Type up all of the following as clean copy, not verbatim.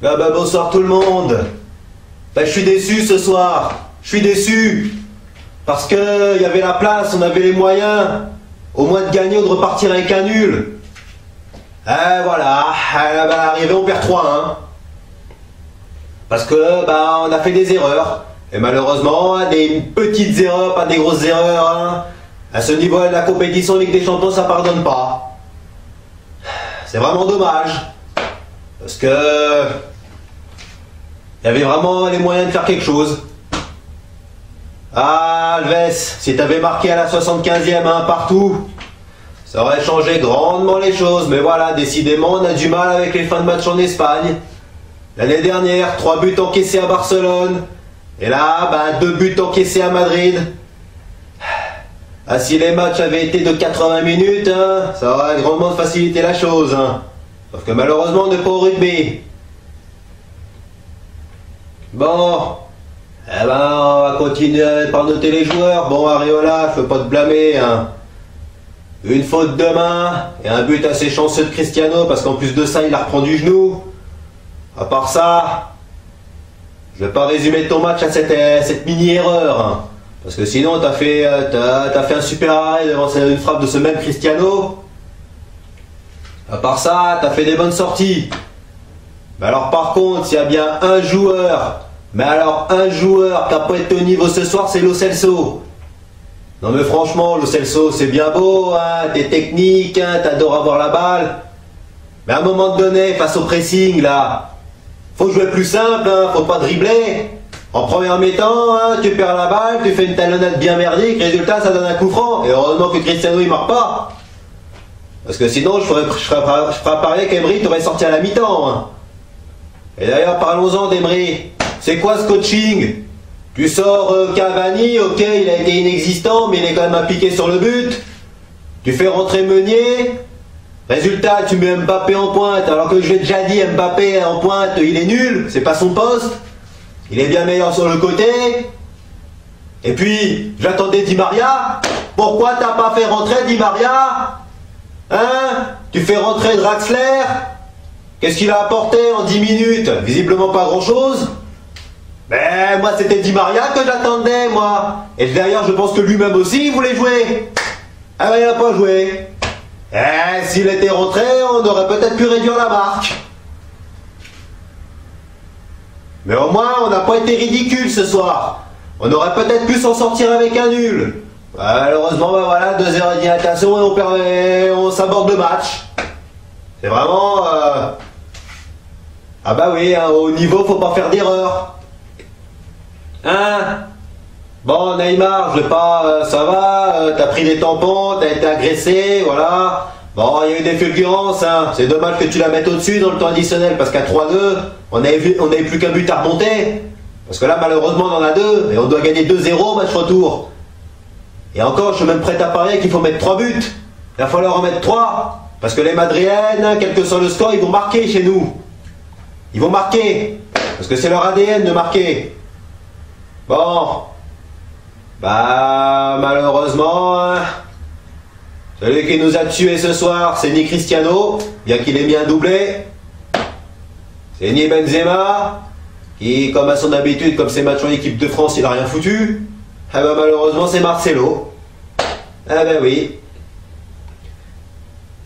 Ah bah bonsoir tout le monde. Bah je suis déçu ce soir. Je suis déçu. Parce que y avait la place, on avait les moyens. Au moins de gagner ou de repartir avec un nul. Voilà. À l'arrivée on perd 3-1. Parce que bah on a fait des erreurs. Et malheureusement, des petites erreurs, pas des grosses erreurs. Hein. À ce niveau de la compétition Ligue des Champions, ça pardonne pas. C'est vraiment dommage. Parce que il y avait vraiment les moyens de faire quelque chose. Ah, Alves, si t'avais marqué à la 75e un partout, ça aurait changé grandement les choses. Mais voilà, décidément, on a du mal avec les fins de match en Espagne. L'année dernière, 3 buts encaissés à Barcelone. Et là, 2 buts encaissés à Madrid. Ah, si les matchs avaient été de 80 minutes, hein, ça aurait grandement facilité la chose. Hein. Sauf que malheureusement, on n'est pas au rugby. Bon, on va continuer par noter les joueurs. Bon, Areola, je peux pas te blâmer. Hein. Une faute de main et un but assez chanceux de Cristiano, parce qu'en plus de ça, il a reprend du genou. À part ça, je vais pas résumer ton match à cette mini-erreur. Hein. Parce que sinon, t'as fait un super arrêt devant une frappe de ce même Cristiano. À part ça, t'as fait des bonnes sorties. Mais alors par contre, s'il y a bien un joueur, mais alors un joueur qui n'a pas été au niveau ce soir, c'est Lo Celso. Non mais franchement, Lo Celso, c'est bien beau, hein, t'es technique, hein, t'adores avoir la balle. Mais à un moment donné, face au pressing, là, faut jouer plus simple, hein, faut pas dribbler. En première mi-temps, hein, tu perds la balle, tu fais une talonnade bien merdique, résultat, ça donne un coup franc. Et heureusement que Cristiano, il marque pas. Parce que sinon, je ferais parier qu'Emery t'aurait sorti à la mi-temps. Hein. Et d'ailleurs, parlons-en d'Emery. C'est quoi ce coaching? Tu sors Cavani, ok, il a été inexistant, mais il est quand même impliqué sur le but. Tu fais rentrer Meunier. Résultat, tu mets Mbappé en pointe, alors que je l'ai déjà dit, Mbappé en pointe, il est nul, c'est pas son poste. Il est bien meilleur sur le côté. Et puis, j'attendais Di Maria. Pourquoi t'as pas fait rentrer Di Maria? Hein? Tu fais rentrer Draxler. Qu'est-ce qu'il a apporté en 10 minutes? Visiblement pas grand-chose. Mais moi, c'était Di Maria que j'attendais, moi. Et d'ailleurs, je pense que lui-même aussi, il voulait jouer. Ah ouais, il n'a pas joué. Eh, s'il était rentré, on aurait peut-être pu réduire la marque. Mais au moins, on n'a pas été ridicule ce soir. On aurait peut-être pu s'en sortir avec un nul. Malheureusement, voilà, 2 heures et on s'aborde le match. C'est vraiment... Ah bah oui, hein, au niveau, faut pas faire d'erreur. Hein? Bon, Neymar, je vais pas... ça va, t'as pris des tampons, t'as été agressé, voilà. Bon, il y a eu des fulgurances, hein. C'est dommage que tu la mettes au-dessus dans le temps additionnel, parce qu'à 3-2, on n'avait plus qu'un but à remonter. Parce que là, malheureusement, on en a 2, et on doit gagner 2-0 match retour. Et encore, je suis même prêt à parier qu'il faut mettre 3 buts. Il va falloir en mettre 3. Parce que les Madrilènes, quel que soit le score, ils vont marquer chez nous. Ils vont marquer. Parce que c'est leur ADN de marquer. Bon. Malheureusement, hein, celui qui nous a tués ce soir, c'est ni Cristiano, bien qu'il ait mis un doublé. C'est ni Benzema, qui, comme à son habitude, comme ses matchs en équipe de France, il n'a rien foutu. Eh ben, malheureusement, c'est Marcelo. Eh ben oui.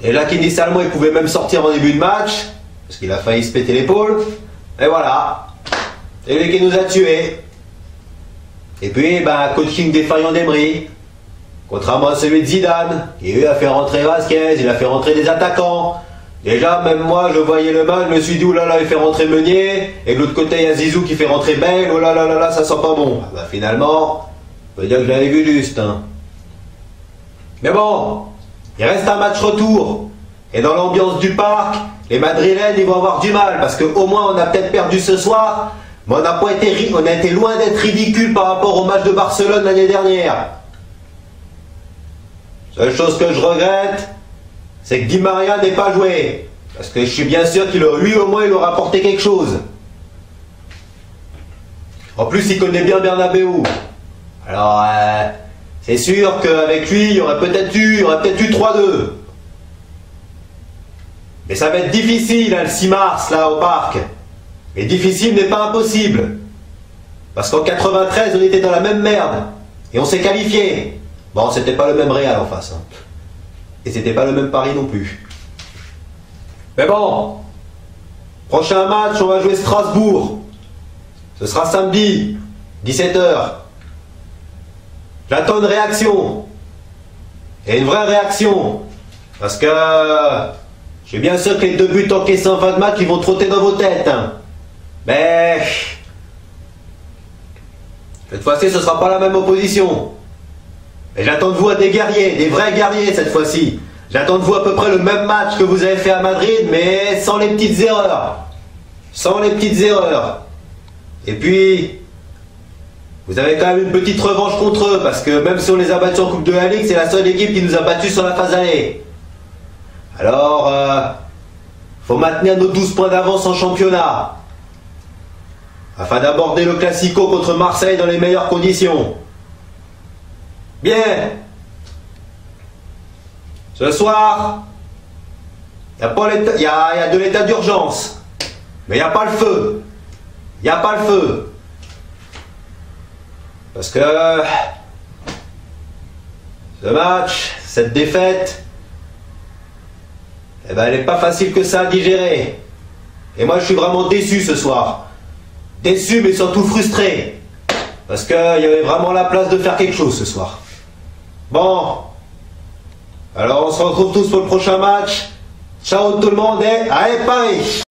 Et là, Kini Salmon, il pouvait même sortir en début de match, parce qu'il a failli se péter l'épaule. Et voilà. C'est lui qui nous a tués. Et puis, coaching défaillant d'Emery. Contrairement à celui de Zidane, qui lui a fait rentrer Vasquez, il a fait rentrer des attaquants. Déjà, même moi, je voyais le match, je me suis dit, oulala, il fait rentrer Meunier. Et de l'autre côté, il y a Zizou qui fait rentrer Bale. Oh là là là là, ça sent pas bon. Finalement, on peut dire que je l'avais vu juste. Hein. Mais bon, il reste un match retour. Et dans l'ambiance du parc, les Madrilènes, ils vont avoir du mal. Parce qu'au moins, on a peut-être perdu ce soir. Mais on a été loin d'être ridicule par rapport au match de Barcelone l'année dernière. Seule chose que je regrette, c'est que Di Maria n'ait pas joué. Parce que je suis bien sûr qu'il lui au moins il aura apporté quelque chose. En plus, il connaît bien Bernabeu. Alors, c'est sûr qu'avec lui, il y aurait peut-être eu 3-2. Mais ça va être difficile, hein, le 6 mars, là, au parc. Et difficile n'est pas impossible. Parce qu'en 93, on était dans la même merde. Et on s'est qualifié. Bon, c'était pas le même Real en face. Hein. Et c'était pas le même Paris non plus. Mais bon, prochain match, on va jouer Strasbourg. Ce sera samedi, 17 h. J'attends une réaction. Et une vraie réaction. Parce que je suis bien sûr que les 2 buts encaissés en fin de match, ils vont trotter dans vos têtes. Hein. Mais cette fois-ci, ce ne sera pas la même opposition. Et j'attends de vous des guerriers, des vrais guerriers cette fois-ci. J'attends de vous à peu près le même match que vous avez fait à Madrid, mais sans les petites erreurs. Sans les petites erreurs. Et puis, vous avez quand même une petite revanche contre eux, parce que même si on les a battus en Coupe de la Ligue, c'est la seule équipe qui nous a battus sur la phase aller. Alors, faut maintenir nos 12 points d'avance en championnat, afin d'aborder le Classico contre Marseille dans les meilleures conditions. Bien. Ce soir, il y a de l'état d'urgence, mais il n'y a pas le feu. Il n'y a pas le feu. Parce que ce match, cette défaite, eh ben, elle n'est pas facile que ça à digérer. Et moi, je suis vraiment déçu ce soir. Déçu, mais surtout frustré. Parce qu'il y avait vraiment la place de faire quelque chose ce soir. Bon. Alors, on se retrouve tous pour le prochain match. Ciao tout le monde et allez Paris!